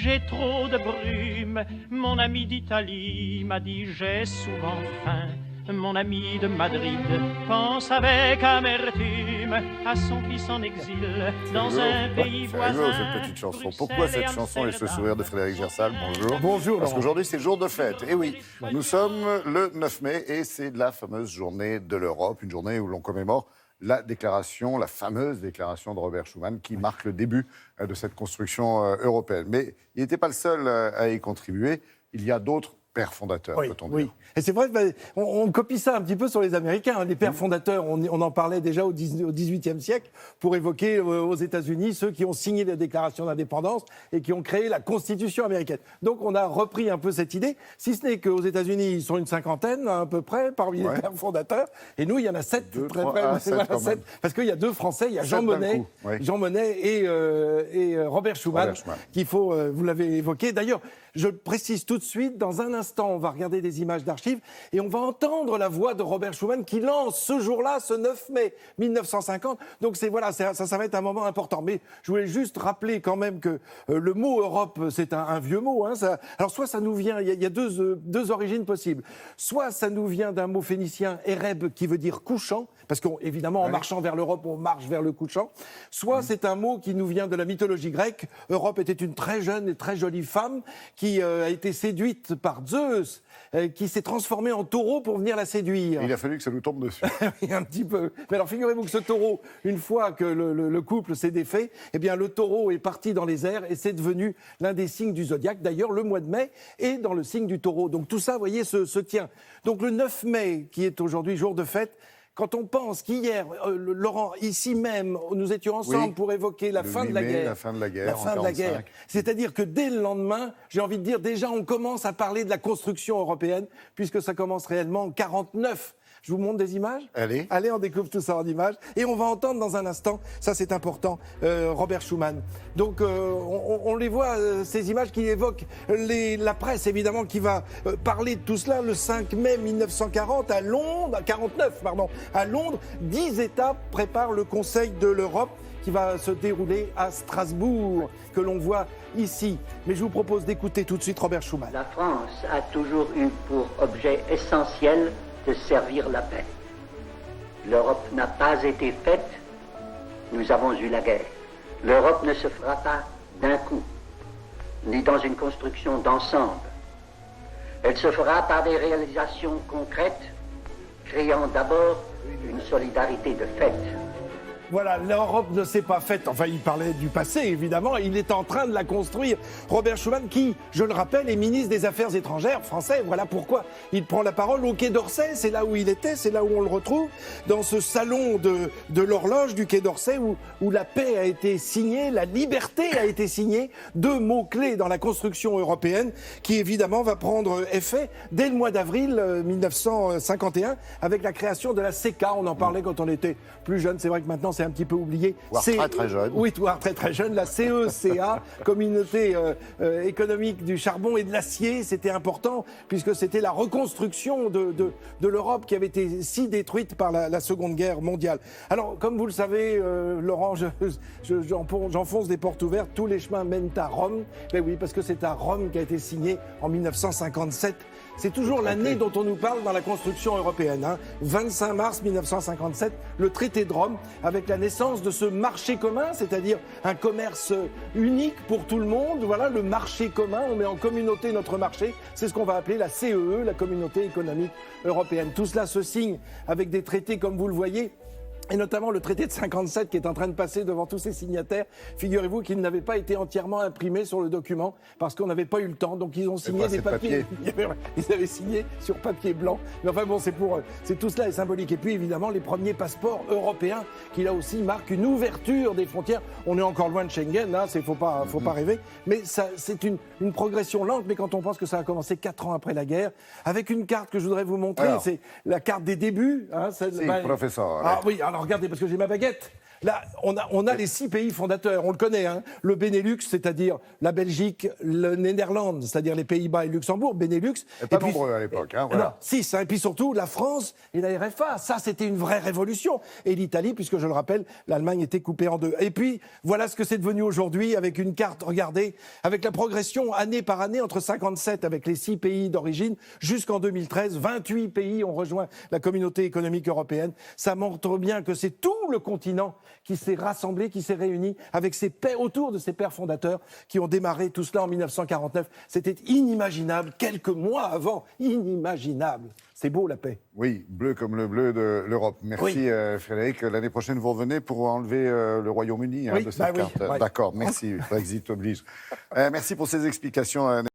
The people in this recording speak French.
j'ai trop de brume. Mon ami d'Italie m'a dit j'ai souvent faim. Mon ami de Madrid pense avec amertume à son fils en exil dans un pays voisin. C'est rigolo cette petite chanson. Pourquoi cette chanson et ce sourire de Frédéric Gersal? Bonjour. Bonjour. Parce qu'aujourd'hui c'est jour de fête. Et oui, nous sommes le 9 mai et c'est la fameuse journée de l'Europe, une journée où l'on commémore la fameuse déclaration de Robert Schuman qui marque le début de cette construction européenne. Mais il n'était pas le seul à y contribuer. Il y a d'autres pères fondateurs, peut-on dire. Oui, et c'est vrai qu'on copie ça un petit peu sur les Américains. Hein. Les pères fondateurs, on en parlait déjà au XVIIIe siècle pour évoquer aux États-Unis ceux qui ont signé la déclaration d'indépendance et qui ont créé la Constitution américaine. Donc on a repris un peu cette idée, si ce n'est qu'aux États-Unis, ils sont une cinquantaine à peu près parmi les pères fondateurs. Et nous, il y en a 7. Sept, parce qu'il y a 2 Français, il y a Jean Monnet, et Robert Schuman, qu'il faut, vous l'avez évoqué. D'ailleurs, je précise tout de suite, dans un instant, on va regarder des images d'archives et on va entendre la voix de Robert Schuman qui lance ce jour-là, ce 9 mai 1950. Donc ça va être un moment important. Mais je voulais juste rappeler quand même que le mot Europe, c'est un vieux mot. Hein, alors soit ça nous vient, il y a deux origines possibles. Soit ça nous vient d'un mot phénicien, Ereb, qui veut dire couchant, parce qu'évidemment, en marchant vers l'Europe, on marche vers le couchant. Soit c'est un mot qui nous vient de la mythologie grecque. Europe était une très jeune et très jolie femme qui a été séduite par Zeus, qui s'est transformée en taureau pour venir la séduire. Il a fallu que ça nous tombe dessus. Oui, un petit peu. Mais alors, figurez-vous que ce taureau, une fois que le couple s'est défait, eh bien, le taureau est parti dans les airs et c'est devenu l'un des signes du zodiaque. D'ailleurs, le mois de mai est dans le signe du taureau. Donc tout ça, vous voyez, se tient. Donc le 9 mai, qui est aujourd'hui jour de fête, quand on pense qu'hier, Laurent, ici même, nous étions ensemble pour évoquer la fin de la guerre. La fin de la guerre, la fin de la guerre. C'est-à-dire que dès le lendemain, j'ai envie de dire, déjà, on commence à parler de la construction européenne, puisque ça commence réellement en 1949. Je vous montre des images ? Allez, on découvre tout ça en images. Et on va entendre dans un instant, ça c'est important, Robert Schuman. Donc on les voit, ces images qui évoquent la presse, évidemment, qui va parler de tout cela. Le 5 mai 1940, à Londres, 10 États préparent le Conseil de l'Europe qui va se dérouler à Strasbourg, que l'on voit ici. Mais je vous propose d'écouter tout de suite Robert Schuman. La France a toujours eu pour objet essentiel de servir la paix. L'Europe n'a pas été faite, nous avons eu la guerre. L'Europe ne se fera pas d'un coup, ni dans une construction d'ensemble. Elle se fera par des réalisations concrètes, créant d'abord une solidarité de fait. Voilà, l'Europe ne s'est pas faite, enfin il parlait du passé évidemment, il est en train de la construire. Robert Schuman qui, je le rappelle, est ministre des Affaires étrangères français, voilà pourquoi il prend la parole au Quai d'Orsay, c'est là où il était, c'est là où on le retrouve, dans ce salon de l'horloge du Quai d'Orsay où la paix a été signée, la liberté a été signée, 2 mots-clés dans la construction européenne qui évidemment va prendre effet dès le mois d'avril 1951 avec la création de la CECA, on en parlait quand on était plus jeune, c'est vrai que maintenant c'est un petit peu oublié. Voire très jeune. Oui, voire très jeune. La CECA, Communauté économique du charbon et de l'acier, c'était important puisque c'était la reconstruction de l'Europe qui avait été si détruite par la Seconde Guerre mondiale. Alors, comme vous le savez, Laurent, j'enfonce des portes ouvertes. Tous les chemins mènent à Rome. Ben oui, parce que c'est à Rome qu'a été signé en 1957. C'est toujours l'année dont on nous parle dans la construction européenne. 25 mars 1957, le traité de Rome, avec la naissance de ce marché commun, c'est-à-dire un commerce unique pour tout le monde. Voilà, le marché commun, on met en communauté notre marché. C'est ce qu'on va appeler la CEE, la Communauté économique européenne. Tout cela se signe avec des traités, comme vous le voyez, et notamment le traité de 57 qui est en train de passer devant tous ses signataires. Figurez-vous qu'il n'avait pas été entièrement imprimé sur le document parce qu'on n'avait pas eu le temps. Donc ils ont signé des papiers. Ils avaient signé sur papier blanc. Mais enfin bon, c'est tout cela est symbolique. Et puis évidemment les premiers passeports européens qui là aussi marquent une ouverture des frontières. On est encore loin de Schengen, faut pas rêver. Mais ça, c'est une progression lente. Mais quand on pense que ça a commencé 4 ans après la guerre, avec une carte que je voudrais vous montrer, c'est la carte des débuts. Professeur. Ah oui, alors regardez, parce que j'ai ma baguette. Là, on a les 6 pays fondateurs, on le connaît, hein. Le Benelux, c'est-à-dire la Belgique, le Néerlande, c'est-à-dire les Pays-Bas et Luxembourg, Benelux. Et pas nombreux à l'époque, hein, voilà. Non, 6, hein, et puis surtout la France et la RFA. Ça, c'était une vraie révolution. Et l'Italie, puisque je le rappelle, l'Allemagne était coupée en deux. Et puis, voilà ce que c'est devenu aujourd'hui avec une carte, regardez, avec la progression année par année entre 57 avec les 6 pays d'origine jusqu'en 2013. 28 pays ont rejoint la communauté économique européenne. Ça montre bien que c'est tout le continent qui s'est rassemblé, qui s'est réuni avec autour de ses pères fondateurs qui ont démarré tout cela en 1949. C'était inimaginable, quelques mois avant, inimaginable. C'est beau la paix. Oui, bleu comme le bleu de l'Europe. Merci Oui. Frédéric. L'année prochaine, vous revenez pour enlever le Royaume-Uni Oui, de cette carte. oui. D'accord, merci. Brexit oblige. Merci pour ces explications.